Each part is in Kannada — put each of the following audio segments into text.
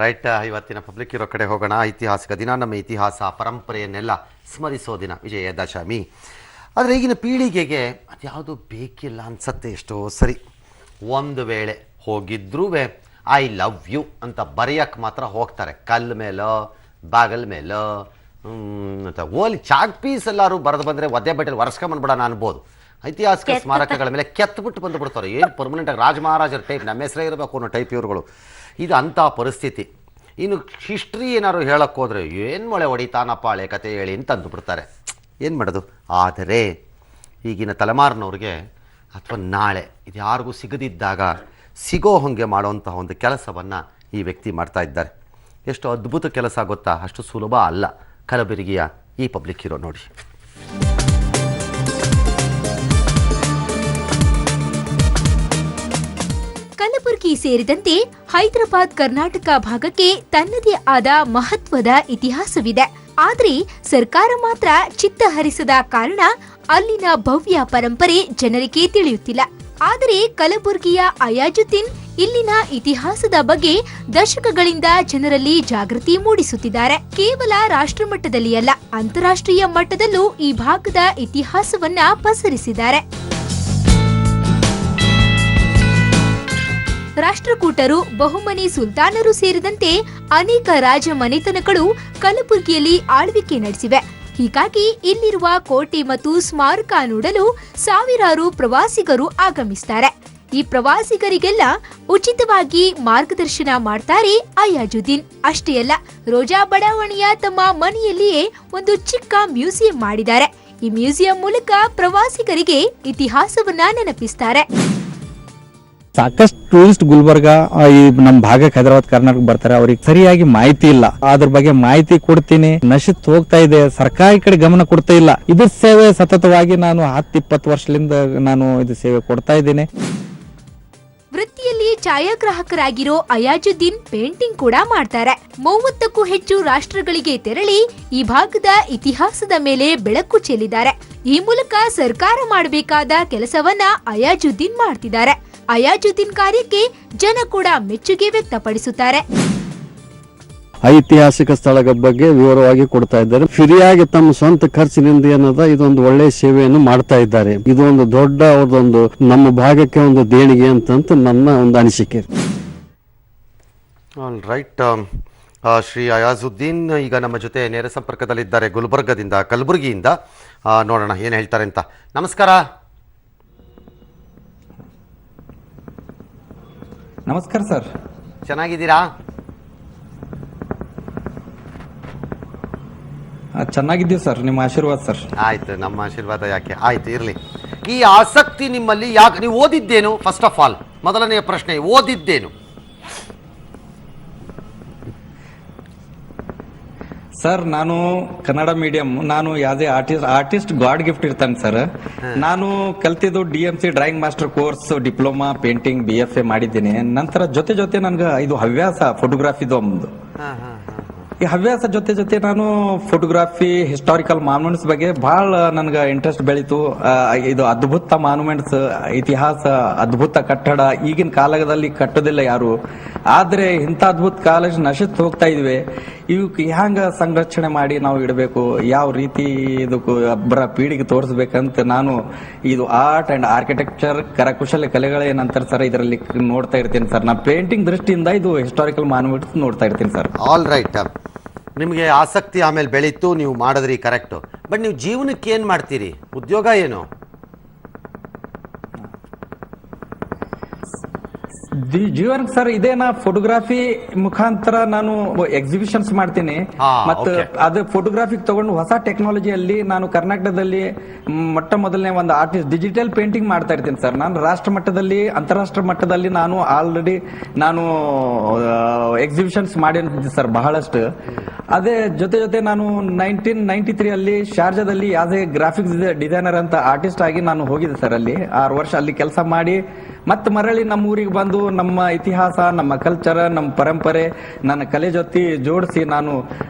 ರೈಟ್. ಇವತ್ತಿನ ಪಬ್ಲಿಕ್ ಇರೋ ಕಡೆ ಹೋಗೋಣ. ಐತಿಹಾಸಿಕ ದಿನ, ನಮ್ಮ ಇತಿಹಾಸ ಪರಂಪರೆಯನ್ನೆಲ್ಲ ಸ್ಮರಿಸೋ ದಿನ, ವಿಜಯದಶಮಿ. ಆದರೆ ಈಗಿನ ಪೀಳಿಗೆಗೆ ಅದ್ಯಾವುದು ಬೇಕಿಲ್ಲ ಅನ್ಸತ್ತೆ. ಎಷ್ಟೋ ಸರಿ ಒಂದು ವೇಳೆ ಹೋಗಿದ್ರೂ ಐ ಲವ್ ಯು ಅಂತ ಬರೆಯಕ್ಕೆ ಮಾತ್ರ ಹೋಗ್ತಾರೆ. ಕಲ್ಲು ಮೇಲೋ ಬಾಗಲ್ ಮೇಲೋ ಅಂತ ಓಲಿ ಚಾಕ್ ಪೀಸ್ ಎಲ್ಲರೂ ಬರೆದು ಬಂದರೆ ಒದ್ದೆ ಬಟ್ಟೆಲಿ ಒರೆಸ್ಕೊಂಬಂದ್ಬಿಡೋಣ ಅನ್ಬೋದು. ಐತಿಹಾಸಿಕ ಸ್ಮಾರಕಗಳ ಮೇಲೆ ಕೆತ್ತಬಿಟ್ಟು ಬಂದುಬಿಡ್ತಾರೆ. ಏನು ಪರ್ಮನೆಂಟಾಗಿ ರಾಜ ಮಹಾರಾಜರ ಟೈಪ್, ನಮ್ಮ ಹೆಸರೇ ಇರಬೇಕು ಅನ್ನೋ ಟೈಪ್ ಇವ್ರುಗಳು. ಇದು ಅಂಥ ಪರಿಸ್ಥಿತಿ. ಇನ್ನು ಹಿಸ್ಟ್ರಿ ಏನಾದ್ರು ಹೇಳಕ್ಕೆ ಹೋದರೆ ಏನು ಮೊಳೆ ಹೊಡಿತಾನಪ್ಪ ಹಳೆ ಕತೆ ಹೇಳಿ ಅಂತ ಅಂದುಬಿಡ್ತಾರೆ. ಏನು ಮಾಡೋದು? ಆದರೆ ಈಗಿನ ತಲೆಮಾರಿನವ್ರಿಗೆ ಅಥವಾ ನಾಳೆ ಇದು ಯಾರಿಗೂ ಸಿಗದಿದ್ದಾಗ ಸಿಗೋ ಹಾಗೆ ಮಾಡೋವಂತಹ ಒಂದು ಕೆಲಸವನ್ನು ಈ ವ್ಯಕ್ತಿ ಮಾಡ್ತಾ ಇದ್ದಾರೆ. ಎಷ್ಟು ಅದ್ಭುತ ಕೆಲಸ ಗೊತ್ತಾ? ಅಷ್ಟು ಸುಲಭ ಅಲ್ಲ. ಕಲಬುರಗಿಯ ಈ ಪಬ್ಲಿಕ್ ಹೀರೋ ನೋಡಿ. ಕಲಬುರಗಿ ಸೇರಿದಂತೆ ಹೈದರಾಬಾದ್ ಕರ್ನಾಟಕ ಭಾಗಕ್ಕೆ ತನ್ನದೇ ಆದ ಮಹತ್ವದ ಇತಿಹಾಸವಿದೆ. ಆದರೆ ಸರ್ಕಾರ ಮಾತ್ರ ಚಿತ್ತ ಹರಿಸದ ಕಾರಣ ಅಲ್ಲಿನ ಭವ್ಯ ಪರಂಪರೆ ಜನರಿಗೆ ತಿಳಿಯುತ್ತಿಲ್ಲ. ಆದರೆ ಕಲಬುರಗಿಯ ಅಯಾಜುದ್ದೀನ್ ಇಲ್ಲಿನ ಇತಿಹಾಸದ ಬಗ್ಗೆ ದಶಕಗಳಿಂದ ಜನರಲ್ಲಿ ಜಾಗೃತಿ ಮೂಡಿಸುತ್ತಿದ್ದಾರೆ. ಕೇವಲ ರಾಷ್ಟ್ರ ಮಟ್ಟದಲ್ಲಿ ಅಲ್ಲ, ಅಂತಾರಾಷ್ಟ್ರೀಯ ಮಟ್ಟದಲ್ಲೂ ಈ ಭಾಗದ ಇತಿಹಾಸವನ್ನ ಪಸರಿಸಿದ್ದಾರೆ. ರಾಷ್ಟ್ರಕೂಟರು, ಬಹುಮನಿ ಸುಲ್ತಾನರು ಸೇರಿದಂತೆ ಅನೇಕ ರಾಜ ಮನೆತನಗಳು ಕಲಬುರಗಿಯಲ್ಲಿ ಆಳ್ವಿಕೆ ನಡೆಸಿವೆ. ಹೀಗಾಗಿ ಇಲ್ಲಿರುವ ಕೋಟೆ ಮತ್ತು ಸ್ಮಾರಕ ನೋಡಲು ಸಾವಿರಾರು ಪ್ರವಾಸಿಗರು ಆಗಮಿಸುತ್ತಾರೆ. ಈ ಪ್ರವಾಸಿಗರಿಗೆಲ್ಲ ಉಚಿತವಾಗಿ ಮಾರ್ಗದರ್ಶನ ಮಾಡ್ತಾರೆ ಅಯಾಜುದ್ದೀನ್. ಅಷ್ಟೇ ಅಲ್ಲ, ರೋಜಾ ಬಡಾವಣೆಯ ತಮ್ಮ ಮನೆಯಲ್ಲಿಯೇ ಒಂದು ಚಿಕ್ಕ ಮ್ಯೂಸಿಯಂ ಮಾಡಿದ್ದಾರೆ. ಈ ಮ್ಯೂಸಿಯಂ ಮೂಲಕ ಪ್ರವಾಸಿಗರಿಗೆ ಇತಿಹಾಸವನ್ನ ನೆನಪಿಸ್ತಾರೆ. ಸಾಕಷ್ಟು ಟೂರಿಸ್ಟ್ ಗುಲ್ಬರ್ಗ ಈ ನಮ್ಮ ಭಾಗಕ್ಕೆ ಹೈದರಾಬಾದ್ ಕರ್ನಾಟಕ ಬರ್ತಾರೆ. ಅವ್ರಿಗೆ ಸರಿಯಾಗಿ ಮಾಹಿತಿ ಇಲ್ಲ. ಅದ್ರ ಬಗ್ಗೆ ಮಾಹಿತಿ ಕೊಡ್ತೀನಿ. ನಶಿತ್ ಹೋಗ್ತಾ ಇದೆ. ಸರ್ಕಾರಿ ಕಡೆ ಗಮನ ಕೊಡ್ತಾ ಇಲ್ಲ. ಇದ್ರ ಸೇವೆ ಸತತವಾಗಿ ನಾನು 10-20 ವರ್ಷದಿಂದ ನಾನು ಇದು ಸೇವೆ ಕೊಡ್ತಾ ಇದ್ದೀನಿ. ವೃತ್ತಿಯಲ್ಲಿ ಛಾಯಾಗ್ರಾಹಕರಾಗಿರೋ ಅಯಾಜುದ್ದೀನ್ ಪೇಂಟಿಂಗ್ ಕೂಡ ಮಾಡ್ತಾರೆ. 30ಕ್ಕೂ ಹೆಚ್ಚು ರಾಷ್ಟ್ರಗಳಿಗೆ ತೆರಳಿ ಈ ಭಾಗದ ಇತಿಹಾಸದ ಮೇಲೆ ಬೆಳಕು ಚೆಲ್ಲಿದ್ದಾರೆ. ಈ ಮೂಲಕ ಸರ್ಕಾರ ಮಾಡಬೇಕಾದ ಕೆಲಸವನ್ನ ಅಯಾಜುದ್ದೀನ್ ಮಾಡ್ತಿದ್ದಾರೆ. ಅಯಾಜುದ್ದೀನ್ ಕಾರ್ಯಕ್ಕೆ ಜನ ಕೂಡ ಮೆಚ್ಚುಗೆ ವ್ಯಕ್ತಪಡಿಸುತ್ತಾರೆ. ಐತಿಹಾಸಿಕ ಸ್ಥಳಗಳ ಬಗ್ಗೆ ವಿವರವಾಗಿ ಕೊಡ್ತಾ ಇದ್ದಾರೆ. ಫ್ರೀಯಾಗಿ ತಮ್ಮ ಸ್ವಂತ ಖರ್ಚಿನಿಂದ ಏನದ ಇದೊಂದು ಒಳ್ಳೆಯ ಸೇವೆಯನ್ನು ಮಾಡ್ತಾ ಇದ್ದಾರೆ. ಇದು ಒಂದು ದೊಡ್ಡ ಅವ್ರದೊಂದು ನಮ್ಮ ಭಾಗಕ್ಕೆ ಒಂದು ದೇಣಿಗೆ ಅಂತ ನನ್ನ ಒಂದು ಅನಿಸಿಕೆ. All right. ಶ್ರೀ ಅಯಾಜುದ್ದೀನ್ ಈಗ ನಮ್ಮ ಜೊತೆ ನೇರ ಸಂಪರ್ಕದಲ್ಲಿದ್ದಾರೆ ಗುಲ್ಬರ್ಗದಿಂದ, ಕಲಬುರಗಿಯಿಂದ. ನೋಡೋಣ ಏನು ಹೇಳ್ತಾರೆ ಅಂತ. ನಮಸ್ಕಾರ. ನಮಸ್ಕಾರ ಸರ್. ಚೆನ್ನಾಗಿದ್ದೀರಾ? ಚೆನ್ನಾಗಿದ್ದೀವಿ ಸರ್, ನಿಮ್ಮ ಆಶೀರ್ವಾದ ಸರ್. ಆಯ್ತು, ನಮ್ಮ ಆಶೀರ್ವಾದ ಯಾಕೆ, ಆಯ್ತು ಇರಲಿ. ಈ ಆಸಕ್ತಿ ನಿಮ್ಮಲ್ಲಿ ಯಾಕೆ? ನೀವು ಓದಿದ್ದೇನು? ಫಸ್ಟ್ ಆಫ್ ಆಲ್ ಮೊದಲನೆಯ ಪ್ರಶ್ನೆ, ಓದಿದ್ದೇನು? ಸರ್ ನಾನು ಕನ್ನಡ ಮೀಡಿಯಂ. ನಾನು as a artist god gift ಇರ್ತಾನೆ ಸರ್. ನಾನು ಕಲ್ತಿದ್ದು DMC drawing master course, diploma painting, BFA ಮಾಡಿದ್ದೀನಿ. ನಂತರ ಜೊತೆ ನನ್ಗೆ ಇದು ಹವ್ಯಾಸ ಫೋಟೋಗ್ರಾಫಿದು ಒಂದು. ಈ ಹವ್ಯಾಸ ಜೊತೆ ನಾನು ಫೋಟೋಗ್ರಾಫಿ, ಹಿಸ್ಟಾರಿಕಲ್ ಮಾನ್ಯುಮೆಂಟ್ಸ್ ಬಗ್ಗೆ ಬಹಳ ನನ್ಗೆ ಇಂಟ್ರೆಸ್ಟ್ ಬೆಳೀತು. ಇದು ಅದ್ಭುತ ಮಾನ್ಯುಮೆಂಟ್ಸ್, ಇತಿಹಾಸ, ಅದ್ಭುತ ಕಟ್ಟಡ ಈಗಿನ ಕಾಲದಲ್ಲಿ ಕಟ್ಟೋದಿಲ್ಲ ಯಾರು. ಆದ್ರೆ ಇಂಥ ಅದ್ಭುತ ಕಾಲೇಜ್ ನಶಿತ್ ಹೋಗ್ತಾ ಇದ್ವಿ. ಇವಕ್ಕೆ ಹ್ಯಾಂಗ ಸಂರಕ್ಷಣೆ ಮಾಡಿ ನಾವು ಇಡಬೇಕು, ಯಾವ ರೀತಿ ಇದಕ್ಕೂ ಒಬ್ಬರ ಪೀಳಿಗೆ ತೋರಿಸ್ಬೇಕಂತ ನಾನು ಇದು ಆರ್ಟ್ ಅಂಡ್ ಆರ್ಕಿಟೆಕ್ಚರ್, ಕರಕುಶಲ ಕಲೆಗಳೇನಂತಾರೆ ಸರ್, ಇದರಲ್ಲಿ ನೋಡ್ತಾ ಇರ್ತೀನಿ ಸರ್. ನಾನು ಪೇಂಟಿಂಗ್ ದೃಷ್ಟಿಯಿಂದ ಇದು ಹಿಸ್ಟಾರಿಕಲ್ ಮಾನ್ಯುಮೆಂಟ್ಸ್ ನೋಡ್ತಾ ಇರ್ತೀನಿ ಸರ್. All right. ನಿಮಗೆ ಆಸಕ್ತಿ ಆಮೇಲೆ ಬೆಳೀತು, ನೀವು ಮಾಡಿದ್ರಿ, ಕರೆಕ್ಟು. ಬಟ್ ನೀವು ಜೀವನಕ್ಕೆ ಏನು ಮಾಡ್ತೀರಿ? ಉದ್ಯೋಗ ಏನು? ಜೀವನಕ್ಕೆ ಸರ್ ಇದೇನಾ, ಫೋಟೋಗ್ರಾಫಿ ಮುಖಾಂತರ ನಾನು ಎಕ್ಸಿಬಿಷನ್ಸ್ ಮಾಡ್ತೀನಿ. ಮತ್ತೆ ಅದು ಫೋಟೋಗ್ರಾಫಿಕ್ ತಗೊಂಡು ಹೊಸ ಟೆಕ್ನಾಲಜಿಯಲ್ಲಿ ನಾನು ಕರ್ನಾಟಕದಲ್ಲಿ ಮೊಟ್ಟ ಮೊದಲನೇ ಒಂದು ಆರ್ಟಿಸ್ಟ್ ಡಿಜಿಟಲ್ ಪೇಂಟಿಂಗ್ ಮಾಡ್ತಾ ಇರ್ತೀನಿ ಸರ್. ನಾನು ರಾಷ್ಟ್ರ ಮಟ್ಟದಲ್ಲಿ, ಅಂತಾರಾಷ್ಟ್ರ ಮಟ್ಟದಲ್ಲಿ ನಾನು ಆಲ್ರೆಡಿ ಎಕ್ಸಿಬಿಷನ್ಸ್ ಮಾಡಿರ್ತೀನಿ ಸರ್ ಬಹಳಷ್ಟು. ಅದೇ ಜೊತೆ ನಾನು 1993 ಅಲ್ಲಿ ಶಾರ್ಜಾದಲ್ಲಿ ಆಸ್ ಎ ಗ್ರಾಫಿಕ್ಸ್ ಡಿಸೈನರ್ ಅಂತ ಆರ್ಟಿಸ್ಟ್ ಆಗಿ ನಾನು ಹೋಗಿದ್ದೆ ಸರ್. ಅಲ್ಲಿ 6 ವರ್ಷ ಅಲ್ಲಿ ಕೆಲಸ ಮಾಡಿ ಮತ್ತೆ ಮರಳಿ ನಮ್ಮ ಊರಿಗೆ ಬಂದು ನಮ್ಮ ಇತಿಹಾಸ, ನಮ್ಮ ಕಲ್ಚರ್, ನಮ್ಮ ಪರಂಪರೆ, ನನ್ನ ಕಲೆ ಜೊತೆ ಜೋಡಿಸಿ ನಾನು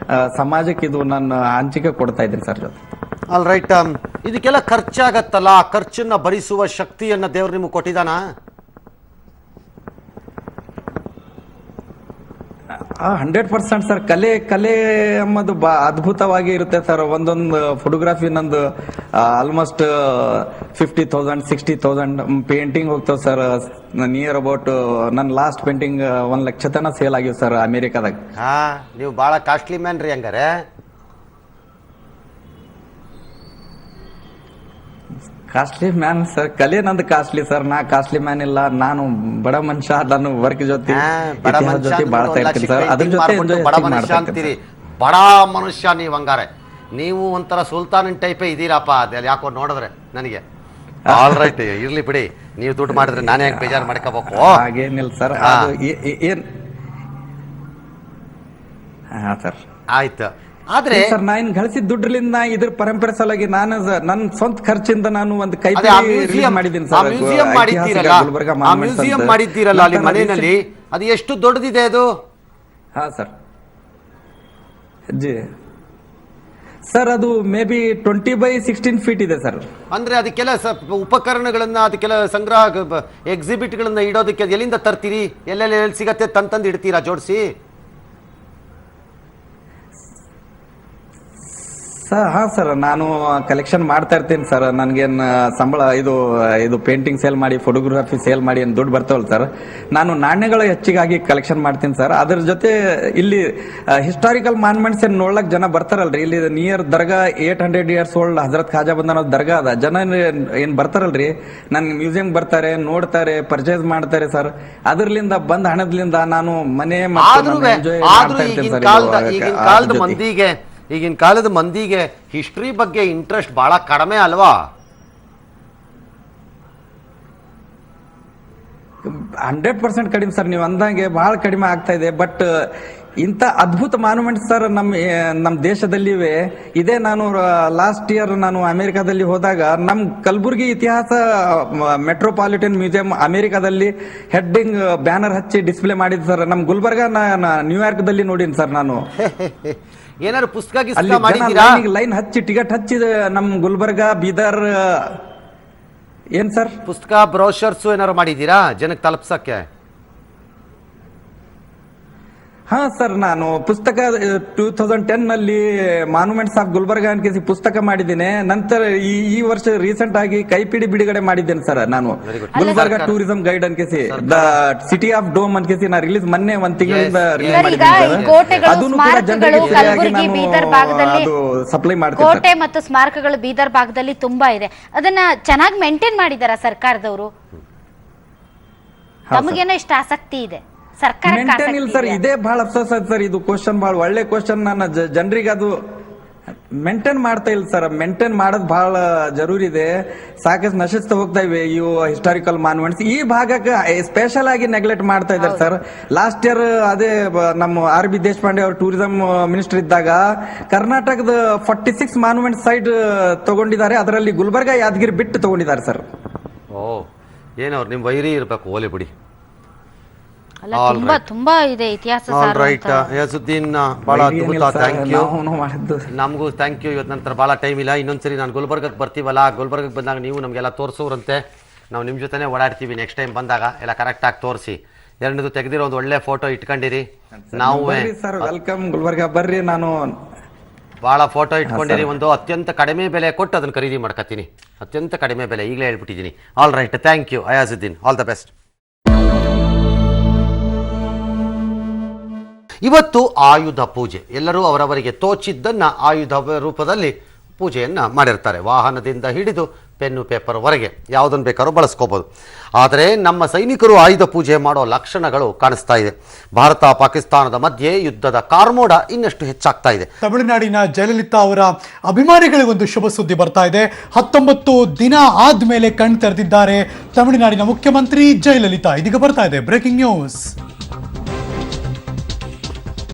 ಸಮಾಜಕ್ಕೆ ಇದು ನನ್ನ ಹಂಚಿಕೆ ಕೊಡ್ತಾ ಇದ್ದೀನಿ ಸರ್. All right. ಇದಕ್ಕೆಲ್ಲ ಖರ್ಚಾಗತ್ತಲ್ಲ, ಖರ್ಚನ್ನ ಭರಿಸುವ ಶಕ್ತಿಯನ್ನ ದೇವ್ರು ನಿಮಗೆ ಕೊಟ್ಟಿದ್ದಾನಾ? 100% ಸರ್. ಕಲೆ ಎಂಬುದು ಅದ್ಭುತವಾಗಿ ಇರುತ್ತೆ ಸರ್. ಒಂದೊಂದು ಫೋಟೋಗ್ರಾಫಿ ನಂದು ಆಲ್ಮೋಸ್ಟ್ 50,000 60,000 ಪೇಂಟಿಂಗ್ ಹೋಗ್ತಾವ ಸರ್. ನಿಯರ್ ಅಬೌಟ್ ನನ್ನ ಲಾಸ್ಟ್ ಪೇಂಟಿಂಗ್ 1 ಲಕ್ಷ ತನ ಸೇಲ್ ಆಗಿವ್ ಸರ್ ಅಮೇರಿಕಾದಾಗ. ನೀವು ಭಾಳ ಕಾಸ್ಟ್ಲಿ ಮ್ಯಾನ್ ರೀ ಹಂಗಾರೆ. ಕಾಸ್ಟ್ಲಿ ಮ್ಯಾನ್ ಸರ್, ಕಲೆ ನಂದು ಕಾಸ್ಟ್ಲಿ ಸರ್. ನಾ ಕಾಸ್ಟ್ಲಿ ಮ್ಯಾನ್ ಇಲ್ಲ, ನಾನು ಬಡ ಮನುಷ್ಯ. ನಾನು ವರ್ಕ್ ಜೊತೆ ಜೊತೆ ಬಾಳ್ತಾ ಇರ್ತೀನಿ ಸರ್. ಅದ್ರ ಜೊತೆ ಬಡ ಮನುಷ್ಯ ಅಂತೀರಿ. ಬಡ ಮನುಷ್ಯ ನೀವು ಹಂಗಾರೆ. ನೀವು ಒಂಥರ ಸುಲ್ತಾನ್ ಟೈಪೇ ಇದೀರಪ್ಪ. ಅದೆಲ್ಲ ಯಾಕೋ ನೋಡಿದ್ರೆ ನನಗೆ. ಆಲ್ ರೈಟ್, ಇರ್ಲಿ ಬಿಡಿ. ನೀವು ದುಡ್ಡು ಮಾಡಿದ್ರೆ ನಾನೇ ಯಾಕೆ ಬೇಜಾರು ಮಾಡ್ಕೋಬೇಕು? ಹಾಗೇನಿಲ್ಲ ಸರ್. ಏನ್ ಹಾ ಸರ್, ಆಯ್ತು. ಆದ್ರೆ ಸರ್ ನಾ ಇನ್ ಗಳಿಸಿದ ದುಡ್ಡಿಲಿಂದ ಇದ್ರ ಪರಂಪರೆ ಸಲುವಾಗಿ ನಾನು ನನ್ನ ಸ್ವಂತ ಖರ್ಚಿಂದ ನಾನು ಒಂದು ಕೈ ಮಾಡಿದ್ದೀನಿ ಸರ್. ಮ್ಯೂಸಿಯಂ ಮಾಡಿದ್ದೀರಲ್ಲ ಅಲ್ಲಿ ಮನೆಯಲ್ಲಿ, ಅದು ಎಷ್ಟು ದೊಡ್ಡದಿದೆ ಅದು? ಹಾ ಸರ್ ಜಿ ಸರ್, ಅದು ಮೇ ಬಿ 20 by 16 ಫೀಟ್ ಇದೆ ಸರ್. ಅಂದ್ರೆ ಅದಕ್ಕೆಲ್ಲ ಉಪಕರಣಗಳನ್ನ, ಅದಕ್ಕೆಲ್ಲ ಸಂಗ್ರಹ ಎಕ್ಸಿಬಿಟ್ ಗಳನ್ನ ಇಡೋದಕ್ಕೆ ಎಲ್ಲಿಂದ ತರ್ತೀರಿ? ಎಲ್ಲೆಲ್ಲಿ ಸಿಗತ್ತೆ ತಂದು ಇಡ್ತೀರಾ ಜೋಡಿಸಿ? ಸರ್ ಹಾ ಸರ್, ನಾನು ಕಲೆಕ್ಷನ್ ಮಾಡ್ತಾ ಇರ್ತೀನಿ ಸರ್. ನನ್ಗೇನ್ ಸಂಬಳ ಇದು ಪೇಂಟಿಂಗ್ ಸೇಲ್ ಮಾಡಿ, ಫೋಟೋಗ್ರಫಿ ಸೇಲ್ ಮಾಡಿ ಏನ್ ದುಡ್ಡು ಬರ್ತಾವಲ್ಲ ಸರ್, ನಾನು ನಾಣ್ಯಗಳು ಹೆಚ್ಚಿಗಾಗಿ ಕಲೆಕ್ಷನ್ ಮಾಡ್ತೀನಿ ಸರ್. ಅದ್ರ ಜೊತೆ ಇಲ್ಲಿ ಹಿಸ್ಟಾರಿಕಲ್ ಮಾನ್ಯುಮೆಂಟ್ಸ್ ಏನ್ ನೋಡ್ಲಕ್ ಜನ ಬರ್ತಾರಲ್ರಿ. ಇಲ್ಲಿ ನಿಯರ್ ದರ್ಗಾ 800 years ಓಲ್ಡ್ ಹಜರತ್ ಖಾಜಾ ಬಂದನ ದರ್ಗಾ ಅದ. ಜನ ಏನ್ ಬರ್ತಾರಲ್ರಿ, ನನ್ ಮ್ಯೂಸಿಯಂ ಬರ್ತಾರೆ, ನೋಡ್ತಾರೆ, ಪರ್ಚೇಸ್ ಮಾಡ್ತಾರೆ ಸರ್. ಅದ್ರಲಿಂದ ಬಂದ ಹಣದ್ಲಿಂದ ನಾನು ಮನೆ ಈಗಿನ ಕಾಲದ ಮಂದಿಗೆ ಹಿಸ್ಟ್ರಿ ಬಗ್ಗೆ ಇಂಟ್ರೆಸ್ಟ್ ಬಹಳ ಕಡಿಮೆ ಅಲ್ವಾ? 100% ಕಡಿಮೆ ಸರ್. ನೀವು ಅಂದಂಗೆ ಬಹಳ ಕಡಿಮೆ ಆಗ್ತಾ ಇದೆ. ಬಟ್ ಇಂಥ ಅದ್ಭುತ ಮಾನ್ಯುಮೆಂಟ್ಸ್ ಸರ್ ನಮ್ಮ ದೇಶದಲ್ಲಿವೆ ಇದೆ. ನಾನು ಲಾಸ್ಟ್ ಇಯರ್ ನಾನು ಅಮೆರಿಕಾದಲ್ಲಿ ಹೋದಾಗ ನಮ್ ಕಲಬುರ್ಗಿ ಇತಿಹಾಸ ಮೆಟ್ರೋಪಾಲಿಟನ್ ಮ್ಯೂಸಿಯಂ ಅಮೆರಿಕಾದಲ್ಲಿ ಹೆಡ್ಡಿಂಗ್ ಬ್ಯಾನರ್ ಹಚ್ಚಿ ಡಿಸ್ಪ್ಲೇ ಮಾಡಿದ್ ಸರ್. ನಮ್ ಗುಲ್ಬರ್ಗ ನ್ಯೂಯಾರ್ಕ್ ದಲ್ಲಿ ನೋಡಿನಿ ಸರ್ ನಾನು. ಏನಾದ್ರು ಪುಸ್ತಕ ಲೈನ್ ಹಚ್ಚಿ ಟಿಕೆಟ್ ಹಚ್ಚಿ ನಮ್ ಗುಲ್ಬರ್ಗ ಬೀದರ್ ಏನ್ ಸರ್ ಪುಸ್ತಕ ಬ್ರೋಷರ್ಸ್ ಏನಾರು ಮಾಡಿದೀರಾ ಜನಕ್ಕೆ ತಲುಪ್ಸಕ್ಕೆ? ಹಾ ಸರ್, ನಾನು ಪುಸ್ತಕ 2010 ನಲ್ಲಿ ಮಾನ್ಯುಮೆಂಟ್ಸ್ ಆಫ್ ಗುಲ್ಬರ್ಗ ಅನ್ಕೇಸಿ ಪುಸ್ತಕ ಮಾಡಿದ್ದೇನೆ. ನಂತರ ಈ ವರ್ಷ ರೀಸೆಂಟ್ ಆಗಿ ಕೈಪಿಡಿ ಬಿಡುಗಡೆ ಮಾಡಿದ್ದೇನೆ ಸರ್. ನಾನು ಗುಲ್ಬರ್ಗ ಟೂರಿಸಂ ಗೈಡ್ ಅನ್ಕೇಸಿ ದ ಸಿಟಿ ಆಫ್ ಡೋಮ್ ಅನ್ಕೇಸಿ ನಾ ರಿಲೀಸ್ ಮೊನ್ನೆ 1 ತಿಂಗಳಿಂದ ರಿಲೀಸ್ ಮಾಡಿದ್ದೇನೆ. ಸಪ್ಲೈ ಮಾಡ್ತೀನಿ. ಕೋಟೆ ಮತ್ತು ಸ್ಮಾರಕಗಳು ಬೀದರ್ ಭಾಗದಲ್ಲಿ ತುಂಬಾ ಇದೆ. ಅದನ್ನ ಚೆನ್ನಾಗಿ ಮೇಂಟೈನ್ ಮಾಡಿದಾರ ಸರ್ಕಾರದವರು? ನಮಗೇನೋ ಇಷ್ಟ ಆಸಕ್ತಿ ಇದೆ, ಮೇಂಟೈನ್ ಇಲ್ಲ ಸರ್. ಇದೇ ಬಹಳ ಅಫ್ಸೋಸ್ ಆಯ್ತು ಸರ್. ಇದು ಕ್ವಶನ್ ಬಹಳ ಒಳ್ಳೆ ಕ್ವಶನ್. ನನ್ನ ಜನರಿಗೆ ಅದು ಮೇಂಟೈನ್ ಮಾಡ್ತಾ ಇಲ್ಲ ಸರ್. ಮೇಂಟೈನ್ ಮಾಡೋದು ಬಹಳ ಜರೂರಿ ಇದೆ. ಸಾಕಷ್ಟು ನಶಿಸ್ತಾ ಹೋಗ್ತಾ ಇವೆ ಇವು ಹಿಸ್ಟಾರಿಕಲ್ ಮಾನ್ಯುಮೆಂಟ್ಸ್. ಈ ಭಾಗಕ್ಕೆ ಸ್ಪೆಷಲ್ ಆಗಿ ನೆಗ್ಲೆಕ್ಟ್ ಮಾಡ್ತಾ ಇದ್ದಾರೆ ಸರ್. ಲಾಸ್ಟ್ ಇಯರ್ ಅದೇ ನಮ್ಮ R.B. ದೇಶಪಾಂಡೆ ಅವರು ಟೂರಿಸಂ ಮಿನಿಸ್ಟರ್ ಇದ್ದಾಗ ಕರ್ನಾಟಕದ 46 ಮಾನ್ಯುಮೆಂಟ್ ಸೈಟ್ ತಗೊಂಡಿದ್ದಾರೆ. ಅದರಲ್ಲಿ ಗುಲ್ಬರ್ಗ ಯಾದಗಿರಿ ಬಿಟ್ಟು ತಗೊಂಡಿದ್ದಾರೆ ಸರ್. ಓ, ಏನವ್ರು ನಿಮ್ ವೈರಿ ಇರ್ಬೇಕು, ಓಲಿ ಬಿಡಿ. ತುಂಬಾ ಇದೆ ಇತಿಹಾಸ. ಯಸುದ್ದೀನ್, ಬಹಳ ಅದ್ಭುತ. Thank you. ನಮಗೂ ಥ್ಯಾಂಕ್ ಯು. ಇವತ್ತು ನಂತರ ಬಹಳ ಟೈಮ್ ಇಲ್ಲ. ಇನ್ನೊಂದ್ಸರಿ ನಾನು ಗುಲ್ಬರ್ಗಕ್ಕೆ ಬರ್ತೀವಲ್ಲ, ಗುಲ್ಬರ್ಗಕ್ಕೆ ಬಂದಾಗ ನೀವು ನಮಗೆಲ್ಲ ತೋರಿಸೋರಂತೆ. ನಾವು ನಿಮ್ಮ ಜೊತೆನೇ ಓಡಾಡ್ತೀವಿ ನೆಕ್ಸ್ಟ್ ಟೈಮ್ ಬಂದಾಗ. ಎಲ್ಲ ಕರೆಕ್ಟಾಗಿ ತೋರಿಸಿ. ಎರಡನೇದು ತೆಗೆದಿರೋ ಒಂದು ಒಳ್ಳೆ ಫೋಟೋ ಇಟ್ಕೊಂಡಿರಿ. ನಾವು ವೆಲ್ಕಮ್ ಗುಲ್ಬರ್ಗ ಬರ್ರಿ. ನಾನು ಭಾಳ ಫೋಟೋ ಇಟ್ಕೊಂಡಿರಿ. ಒಂದು ಅತ್ಯಂತ ಕಡಿಮೆ ಬೆಲೆ ಕೊಟ್ಟು ಅದನ್ನು ಖರೀದಿ ಮಾಡ್ಕೊತೀನಿ. ಅತ್ಯಂತ ಕಡಿಮೆ ಬೆಲೆ ಈಗಲೇ ಹೇಳ್ಬಿಟ್ಟಿದ್ದೀನಿ. All right, thank you Ayazuddin. All the best. ಇವತ್ತು ಆಯುಧ ಪೂಜೆ. ಎಲ್ಲರೂ ಅವರವರಿಗೆ ತೋಚಿದ್ದನ್ನು ಆಯುಧ ರೂಪದಲ್ಲಿ ಪೂಜೆಯನ್ನು ಮಾಡಿರ್ತಾರೆ. ವಾಹನದಿಂದ ಹಿಡಿದು ಪೆನ್ನು ಪೇಪರ್ವರೆಗೆ ಯಾವುದನ್ನು ಬೇಕಾದ್ರೂ ಬಳಸ್ಕೋಬೋದು. ಆದರೆ ನಮ್ಮ ಸೈನಿಕರು ಆಯುಧ ಪೂಜೆ ಮಾಡೋ ಲಕ್ಷಣಗಳು ಕಾಣಿಸ್ತಾ ಇದೆ. ಭಾರತ ಪಾಕಿಸ್ತಾನದ ಮಧ್ಯೆ ಯುದ್ಧದ ಕಾರ್ಮೋಡ ಇನ್ನಷ್ಟು ಹೆಚ್ಚಾಗ್ತಾ ಇದೆ. ತಮಿಳುನಾಡಿನ ಜಯಲಲಿತಾ ಅವರ ಅಭಿಮಾನಿಗಳಿಗೊಂದು ಶುಭ ಸುದ್ದಿ ಬರ್ತಾ ಇದೆ. 19 ದಿನ ಆದ್ಮೇಲೆ ಕಣ್ ತೆರೆದಿದ್ದಾರೆ ತಮಿಳುನಾಡಿನ ಮುಖ್ಯಮಂತ್ರಿ ಜಯಲಲಿತಾ. ಇದೀಗ ಬರ್ತಾ ಇದೆ ಬ್ರೇಕಿಂಗ್ ನ್ಯೂಸ್.